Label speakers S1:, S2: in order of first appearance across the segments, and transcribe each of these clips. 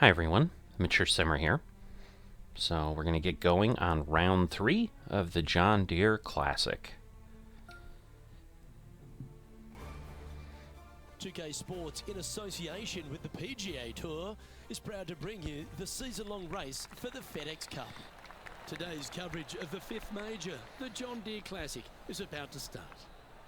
S1: Hi everyone, Mature Simmer here. So we're going to get going on round 3 of the John Deere Classic.
S2: 2K Sports, in association with the Pga Tour, is proud to bring you the season-long race for the FedEx Cup. Today's coverage of the 5th major, the John Deere Classic, is about to start.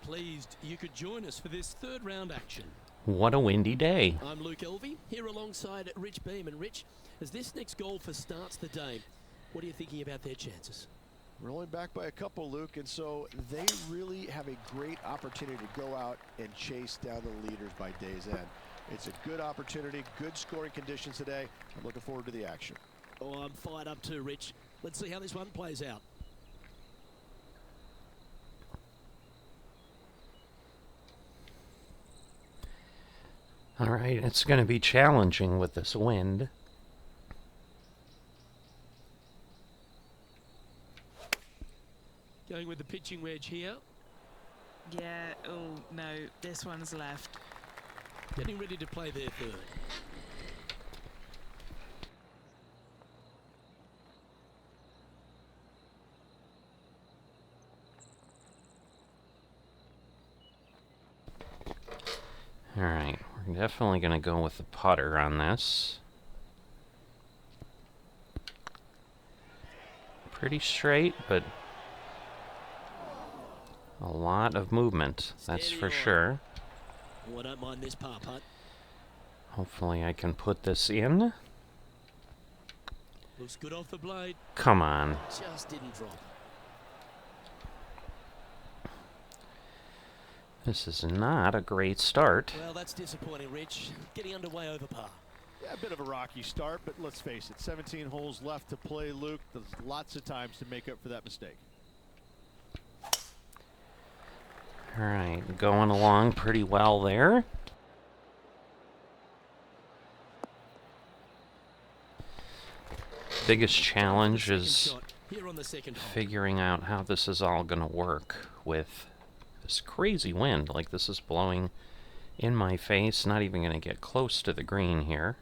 S2: Pleased you could join us for this third round action.
S1: What a windy day.
S2: I'm Luke Elvey, here alongside Rich Beam. And Rich, as this next golfer starts the day, what are you thinking about their chances?
S3: We're only back by a couple, Luke, and so they really have a great opportunity to go out and chase down the leaders by day's end. It's a good opportunity, good scoring conditions today. I'm looking forward to the action.
S2: Oh, I'm fired up too, Rich. Let's see how this one plays out.
S1: Alright, it's going to be challenging with this wind.
S2: Going with the pitching wedge here.
S4: Yeah, oh no, this one's left.
S2: Getting ready to play their third.
S1: Alright, we're definitely going to go with the putter on this. Pretty straight, but a lot of movement, that's for sure.
S2: Oh, I don't mind this par putt.
S1: Hopefully I can put this in.
S2: Looks good off the blade.
S1: Come on.
S2: Just didn't drop.
S1: This is not a great start.
S2: Well, that's disappointing, Rich. Getting underway over par.
S3: Yeah, a bit of a rocky start, but let's face it, 17 holes left to play, Luke. There's lots of times to make up for that mistake.
S1: Alright, going along pretty well there. Biggest challenge is figuring out how this is all going to work with this crazy wind. Like, this is blowing in my face, not even going to get close to the green here.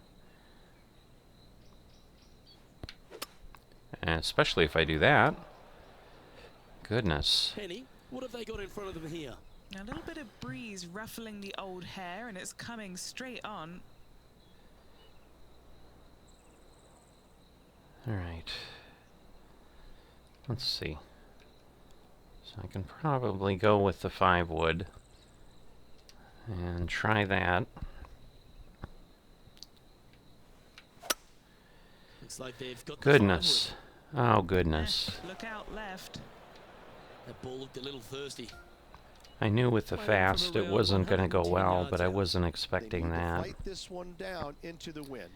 S1: And especially if I do that. Goodness.
S2: Penny, what have they got in front of them here?
S4: A little bit of breeze ruffling the old hair, and it's coming straight on.
S1: Alright. Let's see. So I can probably go with the 5-wood and try that.
S2: Looks like they've got
S1: Goodness. Oh, goodness.
S4: Look out left.
S2: That ball looked a little thirsty.
S1: I knew with the fast it wasn't going to go well, but I wasn't expecting that.
S3: Fight this one down into the wind.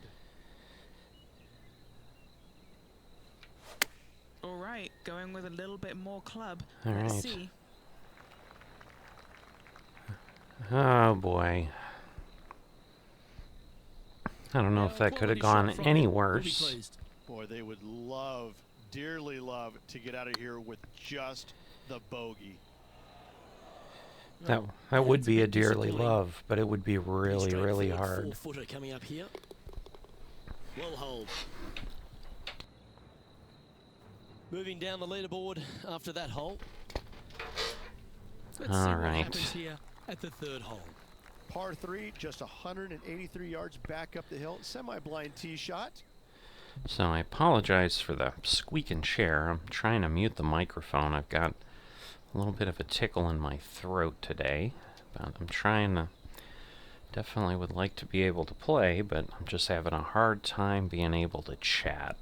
S4: All right, going with a little bit more club.
S1: All
S4: Let's
S1: right.
S4: see.
S1: Oh, boy. I don't know if that could have gone any worse.
S3: Boy, they would love, dearly love, to get out of here with just the bogey.
S1: That would be a dearly love, but it would be really, really hard.
S2: 4-footer coming up here. Well hold. Moving down the leaderboard after that hole. Let's see what happens here at the third hole.
S3: Par 3, just 183 yards back up the hill. Semi-blind tee shot.
S1: So I apologize for the squeaking chair. I'm trying to mute the microphone. I've got a little bit of a tickle in my throat today, but I'm trying to, definitely would like to be able to play, but I'm just having a hard time being able to chat.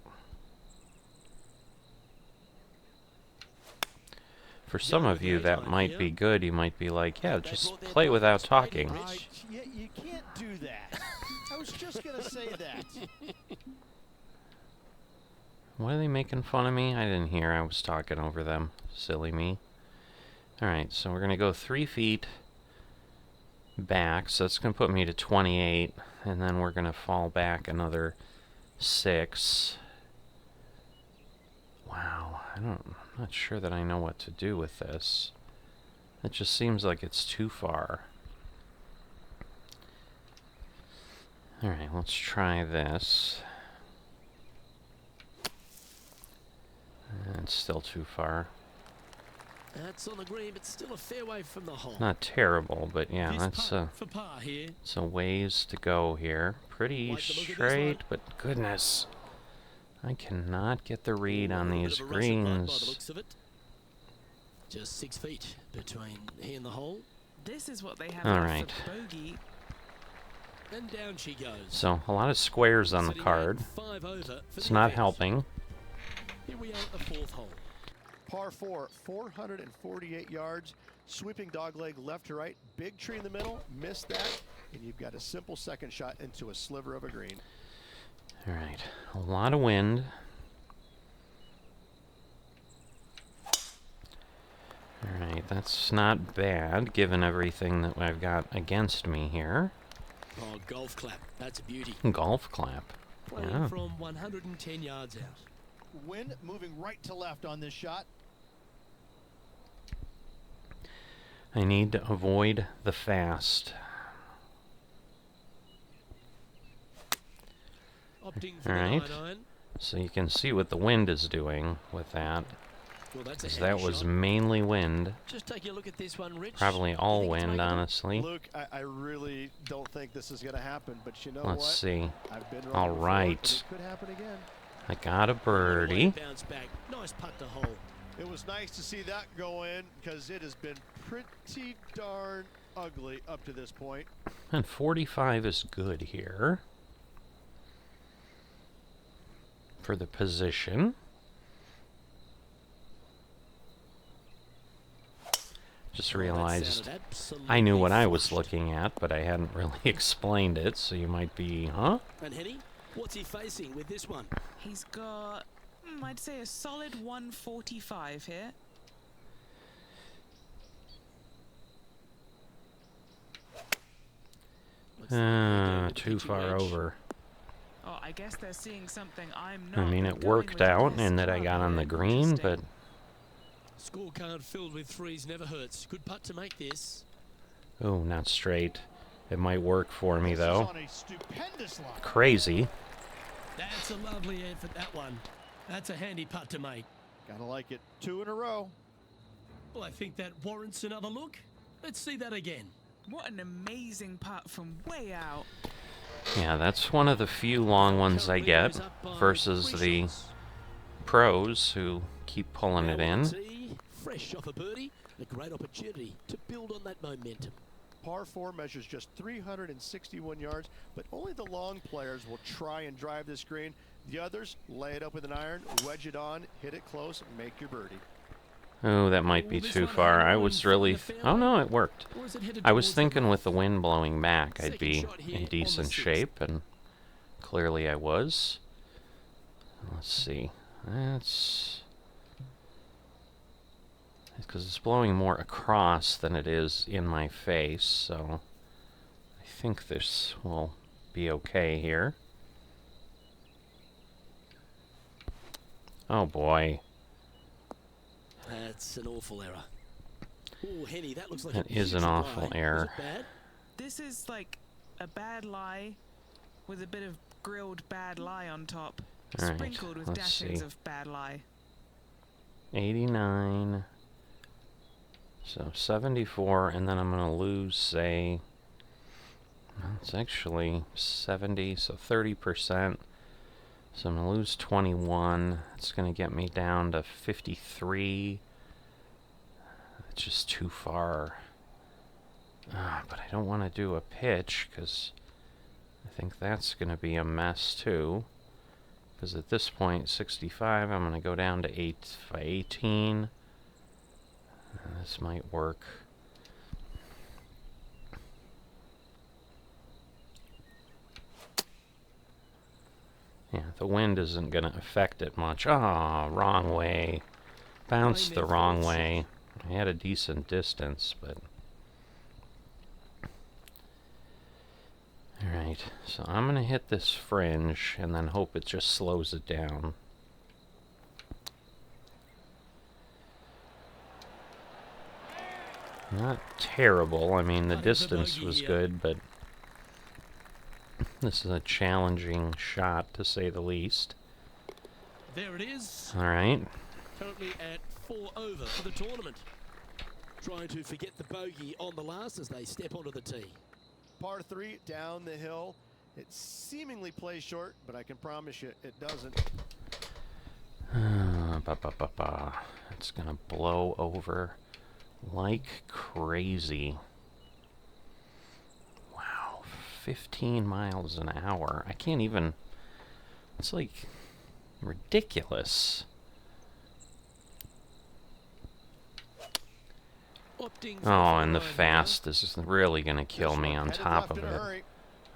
S1: For some of you, that might be good. You might be like, yeah, just play without talking.
S3: You can't do that. I was just going to say that.
S1: What are they making fun of me? I didn't hear. I was talking over them. Silly me. Alright, so we're going to go 3 feet back, so that's going to put me to 28, and then we're going to fall back another 6. Wow, I'm not sure that I know what to do with this. It just seems like it's too far. Alright, let's try this. It's still too far.
S2: That's on the green, but still a fair way from the hole.
S1: Not terrible, but yeah,
S2: This
S1: that's
S2: putt for par here.
S1: a ways to go here. Pretty
S2: Like the look of this
S1: straight,
S2: one.
S1: but goodness. I cannot get the read on
S2: A little
S1: these
S2: bit of a rush of blood by the
S1: greens.
S2: looks of it. Just 6 feet between he and the hole.
S4: This is what they have
S1: All
S4: left
S1: right.
S4: for bogey.
S2: And down she goes.
S1: So, a lot of squares on the
S2: Sitting
S1: card.
S2: at 5 over for
S1: It's
S2: the
S1: not
S2: event.
S1: helping.
S2: Here we are at the 4th hole.
S3: Par 4, 448 yards, sweeping dogleg left to right, big tree in the middle, missed that, and you've got a simple second shot into a sliver of a green.
S1: Alright, a lot of wind. Alright, that's not bad, given everything that I've got against me here.
S2: Oh, golf clap. That's a beauty.
S1: Golf clap.
S2: Playing
S1: Yeah.
S2: from 110 yards out.
S5: Wind moving right to left on this shot.
S1: I need to avoid the fast.
S2: Opting for
S1: Alright.
S2: the 9-iron.
S1: So you can see what the wind is doing with that.
S2: Well, that's a
S1: Because
S2: heavy
S1: that was
S2: shot.
S1: mainly wind.
S2: Just take a look at this one, Rich.
S1: Probably
S2: You
S1: all
S2: think it's
S1: wind,
S2: makeable?
S1: honestly.
S3: Luke, I really don't think this is going to happen, but you know
S1: Let's
S3: what?
S1: see.
S3: I've been wrong
S1: All
S3: before,
S1: right.
S3: but it could happen again.
S1: I got a
S2: What a way
S1: birdie.
S2: to bounce back. Nice putt to hole.
S3: It was nice to see that go in because it has been pretty darn ugly up to this point.
S1: And 45 is good here. For the position. Just
S2: Oh, that
S1: realized
S2: sounded absolutely
S1: I knew what I was
S2: flushed.
S1: looking at, but I hadn't really explained it, so you might be, huh?
S2: And Henny, what's he facing with this one?
S4: He's got, I'd say, a solid 145 here.
S2: Looks like they're going with the
S1: Too
S2: pitching
S1: far
S2: wedge.
S1: over.
S4: Oh, I guess they're seeing something I'm
S1: I
S4: not.
S1: mean,
S4: They're
S1: it
S4: going
S1: worked
S4: with the
S1: out
S4: best
S1: in that I
S4: club
S1: got on
S4: here.
S1: the green, but
S4: Interesting.
S2: Scorecard filled with threes never hurts. Good putt to make this.
S1: oh, not straight. It might work for me,
S5: This is
S1: though.
S5: on a stupendous line.
S1: Crazy.
S2: That's a lovely effort, that one. That's a handy putt to make.
S3: Gotta like it. 2 in a row.
S2: Well, I think that warrants another look. Let's see that again.
S4: What an amazing putt from way out.
S1: Yeah, that's one of the few long ones I
S2: Currently
S1: get
S2: is up by
S1: versus
S2: 3
S1: the
S2: shots.
S1: pros who keep pulling it
S2: Now
S1: in.
S2: we'll see, fresh off a birdie, a great opportunity to build on that momentum.
S3: Par 4 measures just 361 yards, but only the long players will try and drive this green. The others lay it up with an iron, wedge it on, hit it close, make your birdie.
S1: Oh, that might be too far. I was really... Oh, no, it worked.
S2: Or is it headed
S1: I was
S2: towards the
S1: thinking
S2: rough?
S1: with the wind blowing back, I'd
S2: Second
S1: be
S2: shot here
S1: in
S2: on
S1: decent
S2: the 6th.
S1: shape, and clearly I was. Let's see. That's... because it's blowing more across than it is in my face, so I think this will be okay here. Oh boy,
S2: That's an awful error. Oh, Henny, that looks like
S1: that
S2: a
S1: is an
S2: huge
S1: awful
S2: lie. Was
S1: error.
S2: it bad?
S4: This is like a bad lie with a bit of grilled bad lie on top.
S1: All right,
S4: Sprinkled with
S1: let's
S4: dashings
S1: see.
S4: of bad lie.
S1: 89, so 74, and then I'm going to lose, say, well, it's actually 70, so 30%. So I'm going to lose 21. It's going to get me down to 53. It's just too far. But I don't want to do a pitch, because I think that's going to be a mess, too. Because at this point, 65, I'm going to go down to 18. This might work. Yeah, the wind isn't going to affect it much. Ah, wrong way. Bounced the wrong way. I had a decent distance, but... Alright, so I'm going to hit this fringe and then hope it just slows it down. Not terrible. I mean, the
S2: Putting for
S1: distance
S2: bogey
S1: was
S2: here.
S1: good, but This is a challenging shot, to say the least.
S2: There it is.
S1: All right.
S2: Currently at 4 over for the tournament. Trying to forget the bogey on the last as they step onto the tee.
S3: Par 3 down the hill. It seemingly plays short, but I can promise you it doesn't.
S1: It's gonna blow over like crazy. Wow, 15 miles an hour. I can't even. It's like ridiculous.
S2: Opting for
S1: Oh,
S2: the
S1: and the
S2: line
S1: fast is really gonna kill
S3: This
S1: me
S3: one
S1: on
S3: headed
S1: top
S3: left
S1: of
S3: in a
S1: it.
S3: hurry.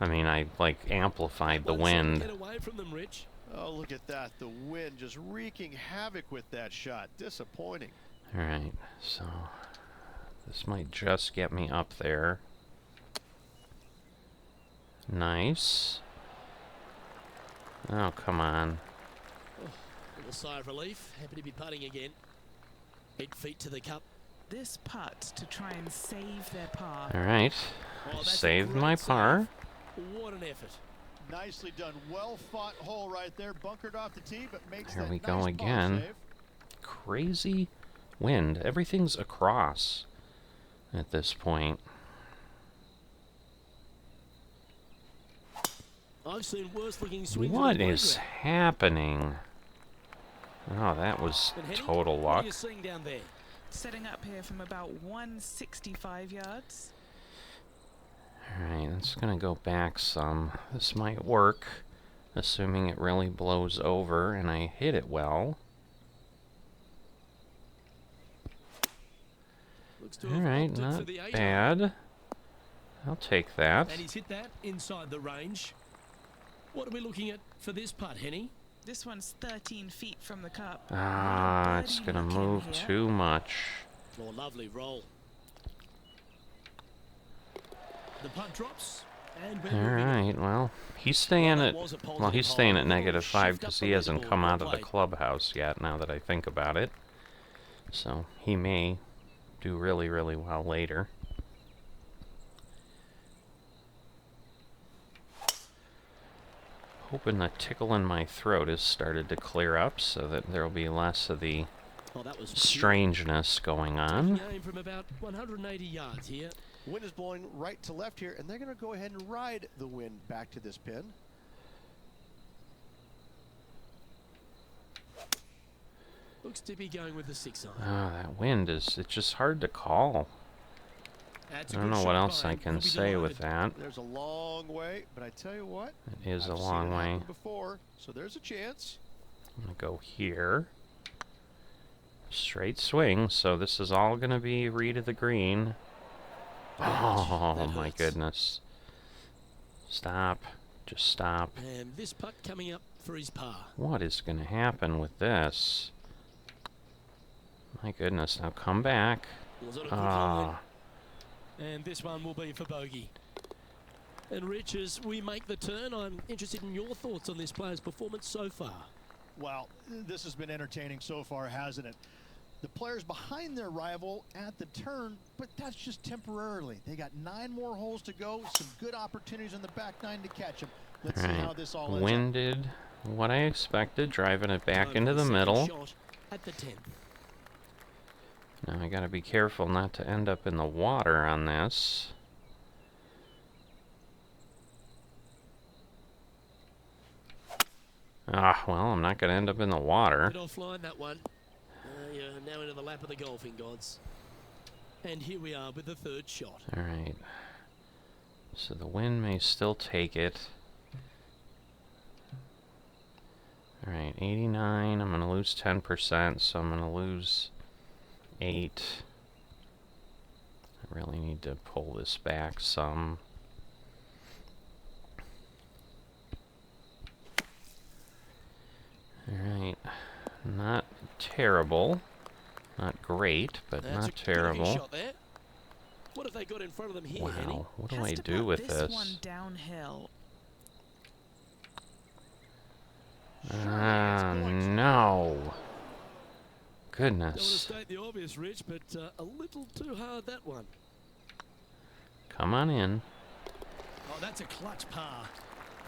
S1: I mean, I like amplified the
S2: here. One second,
S1: wind.
S2: Get away from them, Rich.
S3: Oh, look at that. The wind just wreaking havoc with that shot. Disappointing.
S1: All right, so this might just get me up there. Nice. Oh, come on.
S2: Little sigh of relief. Happy to be putting again. 8 feet to the cup.
S4: This putt to try and save their par.
S1: All right,
S2: Oh, that's a
S1: saved
S2: great
S1: my
S2: save.
S1: par.
S2: What an effort.
S5: Nicely done. Well fought hole right there. Bunkered off the tee, but makes
S1: Here
S5: that
S1: we
S5: nice
S1: go
S5: par
S1: again.
S5: save.
S1: Crazy wind. Everything's across at this point.
S2: I've seen worse looking swings.
S1: What is happening? Oh, that was total
S2: What are
S1: luck.
S2: you seeing down there?
S4: Setting up here from about 165 yards.
S1: Alright, it's gonna go back some. This might work, assuming it really blows over and I hit it well.
S2: Looks to have
S1: Alright,
S2: opted
S1: not
S2: for the 8.
S1: bad. I'll take that.
S2: And he's hit that inside the range. What are we looking at for this putt, Henny?
S4: This one's 13 feet from the cup.
S1: Ah, it's
S4: Birdie
S1: gonna
S4: looking
S1: move
S4: here.
S1: too much.
S2: Oh, lovely roll. The putt drops. And we're moving on.
S1: Alright, well, he's staying
S2: that
S1: at...
S2: was a
S1: Well,
S2: positive
S1: he's staying
S2: hole.
S1: at negative
S2: Shift
S1: 5
S2: up
S1: because
S2: the
S1: he hasn't
S2: leaderboard,
S1: come
S2: well
S1: out of the
S2: played.
S1: clubhouse yet, now that I think about it. So, he may do really, really well later. Hoping the tickle in my throat has started to clear up so that there will be less of the
S2: Oh, that was
S1: strangeness going on.
S2: Taking aim from about 180 yards here.
S3: Wind is blowing right to left here, and they're going to go ahead and ride the wind back to this pin.
S2: Looks to be going with the 6 iron.
S1: Oh, that wind is... It's just hard to call.
S2: That's
S1: I
S2: a
S1: don't
S2: good
S1: know what
S2: shot
S1: else
S2: by
S1: I
S2: him.
S1: can
S2: He'll be
S1: say with
S2: delighted.
S1: that.
S3: There's a long way, but I tell you what,
S1: It is a
S3: I've seen
S1: long
S3: it
S1: way.
S3: happen before, so there's a chance.
S1: I'm gonna go here. Straight swing, so this is all gonna be read of the green. Oh
S2: That
S1: my
S2: hurts.
S1: goodness. Stop. Just stop.
S2: And this putt coming up for his par.
S1: What is gonna happen with this? My goodness, now come back.
S2: Was it a good line?
S1: Ah,
S2: And this one will be for bogey. And Rich, as we make the turn, I'm interested in your thoughts on this player's performance so far.
S5: Well, this has been entertaining so far, hasn't it? The players behind their rival at the turn, but that's just temporarily. They got 9 more holes to go, some good opportunities on the back 9 to catch them. Let's see how
S1: alright.
S5: this all ends up.
S1: Winded. What I expected, driving it back
S2: Time
S1: into
S2: for
S1: the
S2: second
S1: middle.
S2: shot at the 10th.
S1: Now I gotta be careful not to end up in the water on this. Ah, well, I'm not gonna end up in the water.
S2: Bit offline, that one. You're now into the lap of the golfing gods. And here we are with the 3rd shot.
S1: Alright. So the wind may still take it. Alright, 89. I'm gonna lose 10%, so I'm gonna lose 8. I really need to pull this back some. Alright. Not terrible. Not great, but
S2: That's
S1: not
S2: a good
S1: terrible.
S2: shot there. What have they got in front of them here, Henny?
S1: Wow, what do
S4: Has
S1: I
S4: to
S1: do
S4: put
S1: with
S4: this
S1: this?
S4: one downhill.
S1: Ah, no.
S2: Don't want to
S1: Goodness.
S2: state the obvious, Rich, but a little too hard, that one.
S1: Come on in.
S2: Oh, that's a clutch par.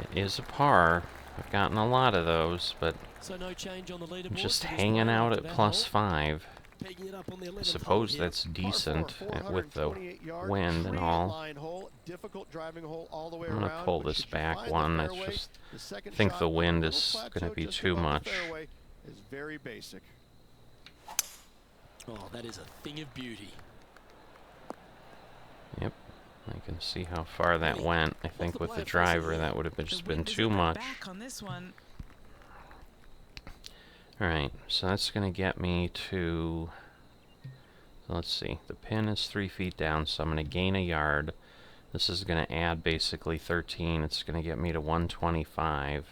S1: It is a par. I've gotten a lot of those, but
S2: So no change on the leaderboard.
S1: I'm just
S2: for this
S1: hanging
S2: player
S1: out
S2: after
S1: at
S2: that
S1: plus
S2: hole.
S1: 5.
S2: Pegging it up on the
S1: I
S2: 11th hole
S1: suppose
S2: here.
S1: that's decent with the
S3: 428 yard
S1: wind and
S3: tree
S1: all.
S3: line hole, difficult driving hole all the way
S1: I'm going to
S3: around,
S1: pull
S3: but
S1: this
S3: should you
S1: back
S3: find the
S1: one. That's
S3: fairway,
S1: just,
S3: the second
S1: I think
S3: shot
S1: the
S3: on a
S1: wind
S3: little
S1: is going to
S3: plateau
S1: be
S3: just
S1: too
S3: above the
S1: much.
S3: fairway is very basic.
S2: Oh, that is a thing of beauty.
S1: Yep. I can see how far that
S2: Really?
S1: went. I think
S2: the
S1: with the
S2: player facing
S1: driver
S2: here?
S1: that would have
S4: The
S1: just been
S4: wind is
S1: too
S4: at the
S1: much.
S4: back on this one.
S1: Alright, so that's going to get me to... So let's see. The pin is 3 feet down, so I'm going to gain a yard. This is going to add basically 13. It's going to get me to 125.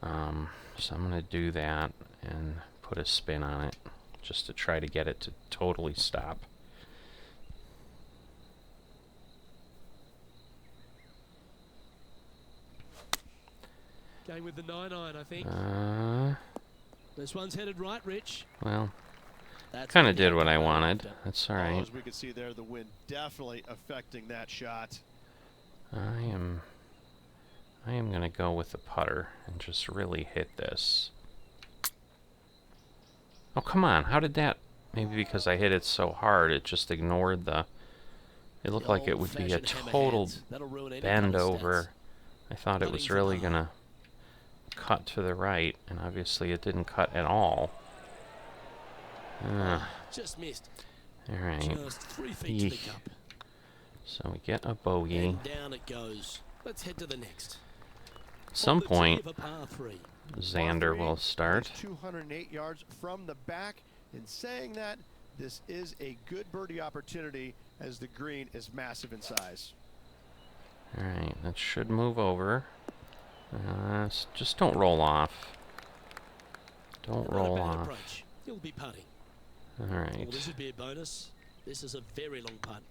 S1: So I'm going to do that and put a spin on it just to try to get it to totally stop.
S2: Going with the 9-iron, I think. This one's headed right, Rich.
S1: Well,
S2: That's
S1: kind of
S2: what he
S1: did what I
S2: had to go
S1: wanted.
S2: after.
S1: That's
S3: Oh,
S1: alright.
S3: as we can see there, the wind definitely affecting that shot.
S1: I am going to go with the putter and just really hit this. Oh, come on. How did that... Maybe because I hit it so hard, it just ignored the... It looked
S2: The
S1: like it would be a
S2: old-fashioned hammer
S1: total
S2: hands. That'll ruin any
S1: bend
S2: kind of
S1: over.
S2: stats.
S1: I thought it was really going to cut to the right, and obviously it didn't cut at all.
S2: Just missed.
S1: Alright.
S2: Just 3 feet to the
S1: Yeesh.
S2: cup.
S1: So we get a bogey.
S2: And down it goes. Let's head to the next.
S1: At some
S2: On the tee
S1: point,
S2: of a par 3.
S1: Xander
S3: Par
S1: will
S3: three,
S1: start.
S3: is 208 yards from the back. In saying that, this is a good birdie opportunity as the green is massive in size.
S1: Alright, that should move over. Just don't roll off. Don't
S2: Not a
S1: roll
S2: bad
S1: off.
S2: approach. He'll be putting.
S1: Alright.
S2: Well, this would be a bonus. This is a very long putt.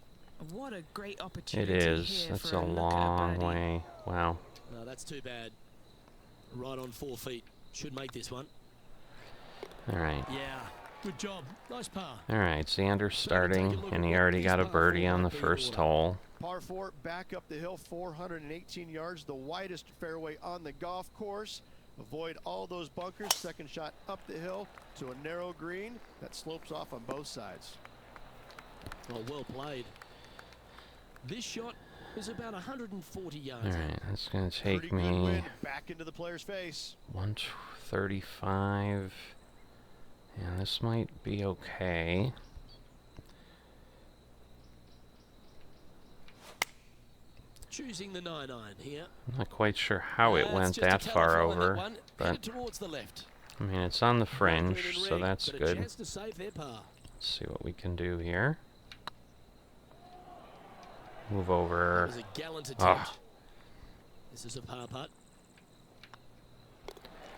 S4: What a great
S1: It
S4: opportunity
S1: is.
S4: here
S1: That's
S4: for
S1: a
S4: look at
S1: long
S4: birdie.
S1: way. Wow.
S2: No, that's too bad. Right on 4 feet. Should make this one.
S1: Alright.
S2: Yeah. Good job. Nice par.
S1: Alright, Xander's starting, and he already got a birdie on the first hole.
S3: Par 4, back up the hill, 418 yards, the widest fairway on the golf course. Avoid all those bunkers. Second shot up the hill to a narrow green that slopes off on both sides.
S2: Oh, well played. This shot is about 140 yards.
S1: Alright, that's going to
S3: Pretty
S1: take
S3: good
S1: me
S3: wind back into the player's face.
S1: 135. Yeah, this might be okay.
S2: Choosing the 9-iron here.
S1: I'm not quite sure how it
S2: It's
S1: went
S2: just a
S1: that far
S2: telephone, that
S1: over,
S2: one.
S1: but
S2: Headed towards the left.
S1: I mean, it's on the
S2: Green
S1: fringe,
S2: and
S1: so
S2: red,
S1: that's
S2: but a
S1: good.
S2: chance to save their par.
S1: Let's see what we can do here. Move
S2: That
S1: over.
S2: was a gallant attempt.
S1: Ah.
S2: This is a par putt.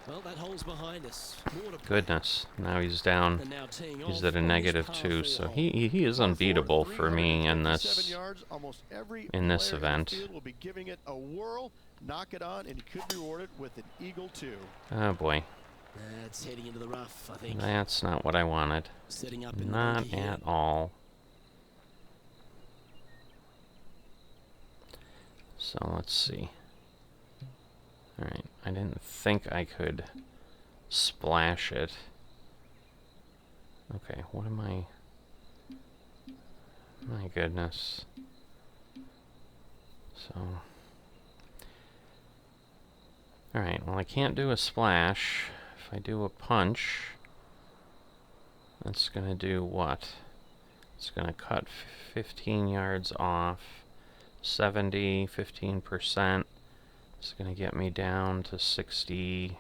S2: Well, that hole's behind us. More to play.
S1: Goodness, now he's down.
S2: And now teeing
S1: He's
S2: off
S1: at a
S2: on this
S1: -2,
S2: par
S1: so
S2: 4
S1: he is
S3: Par 4,
S1: unbeatable for me in
S3: 357
S1: this.
S3: yards. Almost every
S1: in this
S3: player
S1: event.
S3: the field will be giving it a whirl, knock it on, and he could be rewarded with an eagle too.
S1: Oh boy,
S2: That's heading into the rough, I think.
S1: that's not what I wanted.
S2: Setting up in
S1: Not
S2: the bogey here.
S1: at all. So let's see. Alright, I didn't think I could splash it. Okay, what am I... My goodness. So... Alright, well I can't do a splash. If I do a punch, that's gonna do what? It's gonna cut 15 yards off. 70, 15%. It's gonna get me down to 60.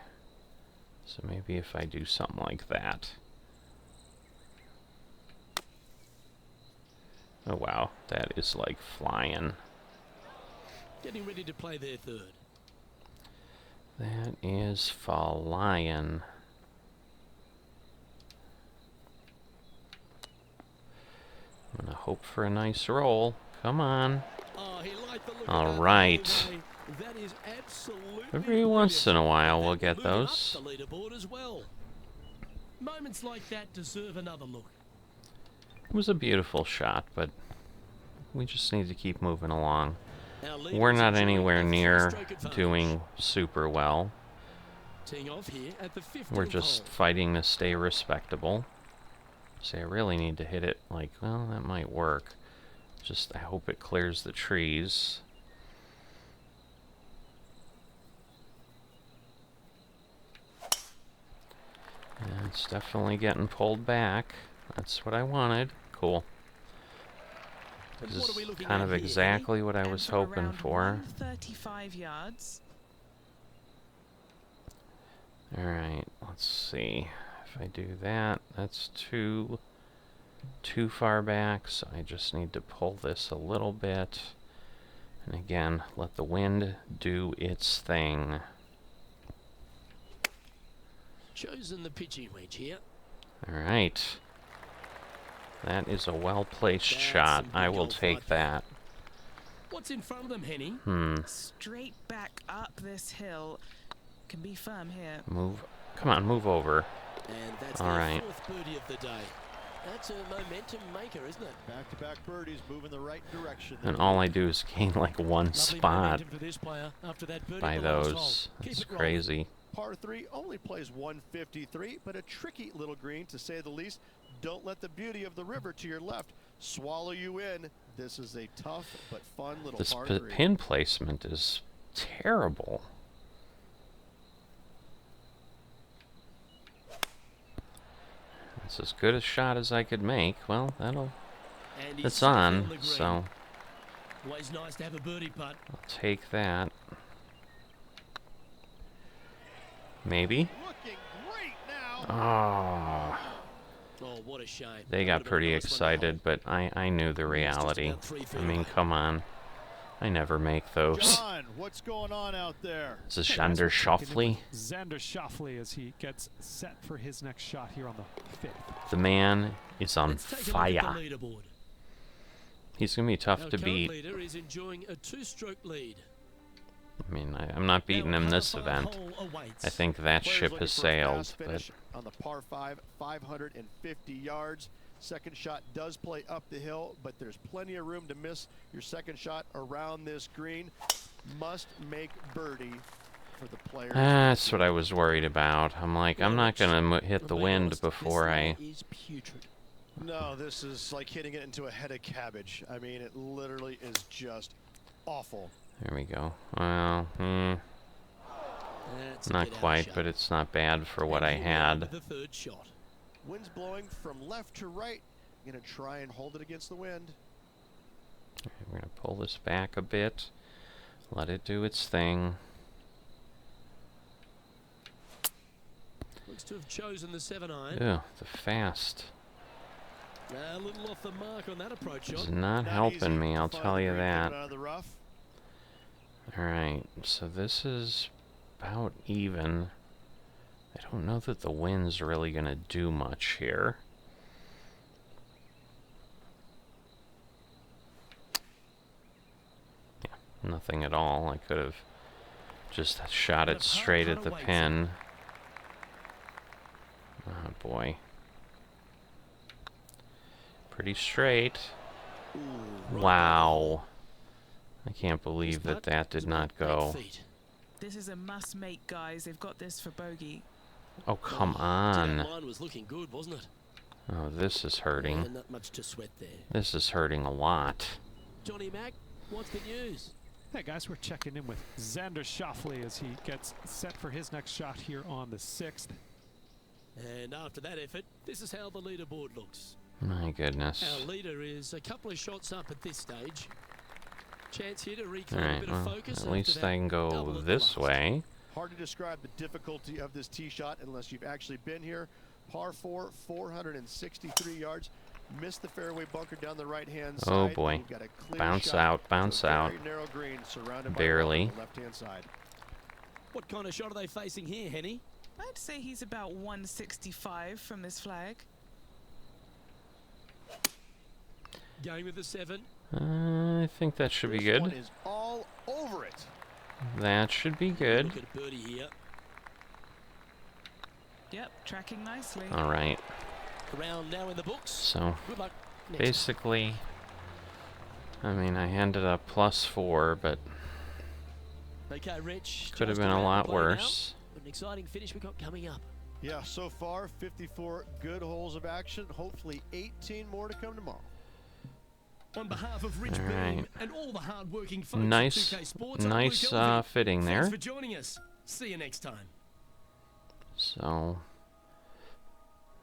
S1: So maybe if I do something like that. Oh wow, that is like flying.
S2: Getting ready to play their third.
S1: That is flying. I'm gonna hope for a nice roll. Come on.
S2: Oh, he liked the look
S1: All
S2: of that
S1: right.
S2: anyway. That is absolutely
S1: Every once in a while we'll
S2: brilliant.
S1: get
S2: Moving up
S1: those.
S2: the leaderboard as well. Moments like that deserve another look.
S1: It was a beautiful shot, but we just need to keep moving along.
S2: Our leader
S1: We're
S2: is
S1: not
S2: enjoying
S1: anywhere
S2: a
S1: near
S2: three-stroke advantage.
S1: doing super well.
S2: Teeing off here at the 15th
S1: We're just
S2: hole.
S1: fighting to stay respectable. See, I really need to hit it like, well, that might work. Just, I hope it clears the trees. Yeah, it's definitely getting pulled back. That's what I wanted. Cool.
S2: And
S1: This
S2: what are
S1: is
S2: we looking
S1: kind
S2: at
S1: of
S2: here,
S1: exactly what I
S4: And
S1: was
S4: for
S1: hoping
S4: around
S1: for.
S4: 135 yards.
S1: Alright, let's see. If I do that, that's too far back, so I just need to pull this a little bit. And again, let the wind do its thing.
S2: Chosen the pitching wedge here.
S1: Alright. That is a well-placed
S2: That's
S1: shot.
S2: some
S1: I
S2: good
S1: will
S2: golf
S1: take
S2: right there.
S1: that.
S2: What's in front of them, Henny?
S4: Straight back up this hill. Can be firm here.
S1: Move. Come on, move over.
S2: And that's
S1: All
S2: their
S1: right.
S2: fourth birdie of the day. That's a momentum maker, isn't it?
S5: Back-to-back birdies, moving the right direction.
S1: And all I do is gain like one
S2: Lovely
S1: spot
S2: momentum for this player after that birdie
S1: by
S2: at the last hole.
S1: those.
S2: Keep
S1: It's
S2: it rolling.
S1: crazy.
S3: Par 3 only plays 153, but a tricky little green to say the least. Don't let the beauty of the river to your left swallow you in. This is a tough but fun little
S1: This
S3: par 3.
S1: pin placement is terrible. It's as good a shot as I could make. Well,
S2: And he's
S1: it's
S2: safe the
S1: on,
S2: green.
S1: so
S2: Always nice to have a birdie putt.
S1: I'll take that. Maybe.
S5: Looking great now.
S1: Oh,
S2: Oh, what a shame.
S1: they
S2: That
S1: got
S2: would've been a
S1: pretty
S2: nice one to
S1: excited, but I knew the
S2: hold. It's just
S1: reality.
S2: about 3 feet
S1: I mean,
S2: away.
S1: come on. I never make those.
S5: John, what's going on out there?
S1: Is this
S6: Hey guys,
S1: Xander
S6: we're checking in
S1: Schauffele?
S6: with Xander Schauffele as he gets set for his next shot here on the 5th.
S1: The man is on
S2: Let's take a look
S1: fire.
S2: at the leaderboard.
S1: He's going to be tough
S2: Our
S1: to
S2: current
S1: beat.
S2: leader is enjoying a 2-stroke lead.
S1: I mean, I'm not beating
S2: Now,
S1: him
S2: par
S1: this
S2: 5
S1: event.
S2: hole awaits.
S1: I think that
S3: Players
S1: ship
S3: looking
S1: has
S3: for a
S1: sailed,
S3: fast
S1: but
S3: finish on the par 5, 550 yards. Second shot does play up the hill, but there's plenty of room to miss your second shot around this green. Must make birdie for the players.
S1: that's what I was worried about. I'm like, I'm not going to hit the
S2: Being
S1: wind
S2: honest,
S1: before
S2: this
S1: I...
S2: guy is putrid.
S3: No, this is like hitting it into a head of cabbage. I mean, it literally is just awful.
S1: There we go. Well,
S2: That's a
S1: not
S2: get-out
S1: quite,
S2: shot.
S1: but it's not bad for what
S2: And
S1: I
S2: here we are
S1: had.
S2: with the third shot.
S3: Wind's blowing from left to right. Gonna try and hold it against the wind.
S1: We're going to pull this back a bit. Let it do its thing.
S2: Looks to have chosen the 7-iron.
S1: Ew, the fast
S2: A little off the mark on that approach
S1: is
S2: shot.
S1: not
S3: Not
S1: helping
S3: easy
S1: me,
S3: to
S1: I'll
S3: find
S1: tell
S3: the
S1: you
S3: green
S1: that.
S3: coming out of the rough.
S1: Alright, so this is about even. I don't know that the wind's really going to do much here. Yeah, nothing at all. I could have just shot it straight at the pin. Oh boy. Pretty straight.
S2: Ooh,
S1: Wow. I can't
S2: This
S1: believe that
S2: putt
S1: that
S2: is
S1: did not
S2: about 8
S1: go.
S2: feet.
S4: This is a must make, guys. They've got this for bogey.
S1: Oh, come
S2: Oh,
S1: on.
S2: Mine was looking good, wasn't it?
S1: Oh, this is
S2: Yeah,
S1: hurting.
S2: not much to sweat there.
S1: This is hurting a lot.
S2: Johnny Mack, what's the news?
S6: Hey guys, we're checking in with Xander Schauffele as he gets set for his next shot here on the 6th.
S2: And after that effort, this is how the leaderboard looks.
S1: My goodness.
S2: Our leader is a couple of shots up at this stage. Chance here to reclaim a
S1: Alright,
S2: bit of
S1: well,
S2: focus.
S1: at
S2: after
S1: least
S2: that
S1: I can
S2: double
S1: go
S2: at the
S1: this
S2: last.
S1: way.
S3: Hard to describe the difficulty of this tee shot unless you've actually been here. Par 4, 463 yards. Missed the fairway bunker down the right-hand side.
S1: Oh, boy.
S3: You've got a clear
S1: Bounce
S3: shot
S1: out,
S3: to
S1: bounce
S3: a
S1: out.
S3: very narrow green surrounded by
S1: Barely.
S3: water on the left-hand side.
S2: What kind of shot are they facing here, Henny?
S4: I'd say he's about 165 from this flag.
S2: Going with the 7.
S1: I think that should be
S3: This one
S1: good.
S3: is all over it.
S1: That should be good.
S2: Look at a birdie here.
S4: Yep, tracking nicely.
S1: Alright,
S2: Round now in the books.
S1: so
S2: Good luck. Next.
S1: basically I mean, I ended up +4, but
S2: Okay, Rich.
S1: could have
S2: just
S1: been a
S2: around
S1: lot
S2: the play now.
S1: worse.
S2: What an exciting finish we got coming up.
S3: Yeah, so far 54 good holes of action. Hopefully 18 more to come tomorrow.
S2: On behalf of Rich
S1: All
S2: Beam
S1: right.
S2: and all the hard-working folks
S1: Nice,
S2: at 2K Sports, I'm
S1: nice
S2: Luke Elvey.
S1: fitting
S2: Thanks
S1: there.
S2: for joining us. See you next time.
S1: So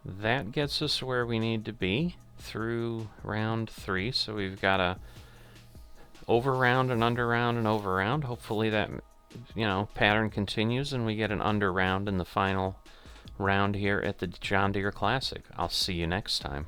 S1: that gets us where we need to be through round 3. So we've got a over round and under round and over round. Hopefully that, you know, pattern continues and we get an under round in the final round here at the John Deere Classic. I'll see you next time.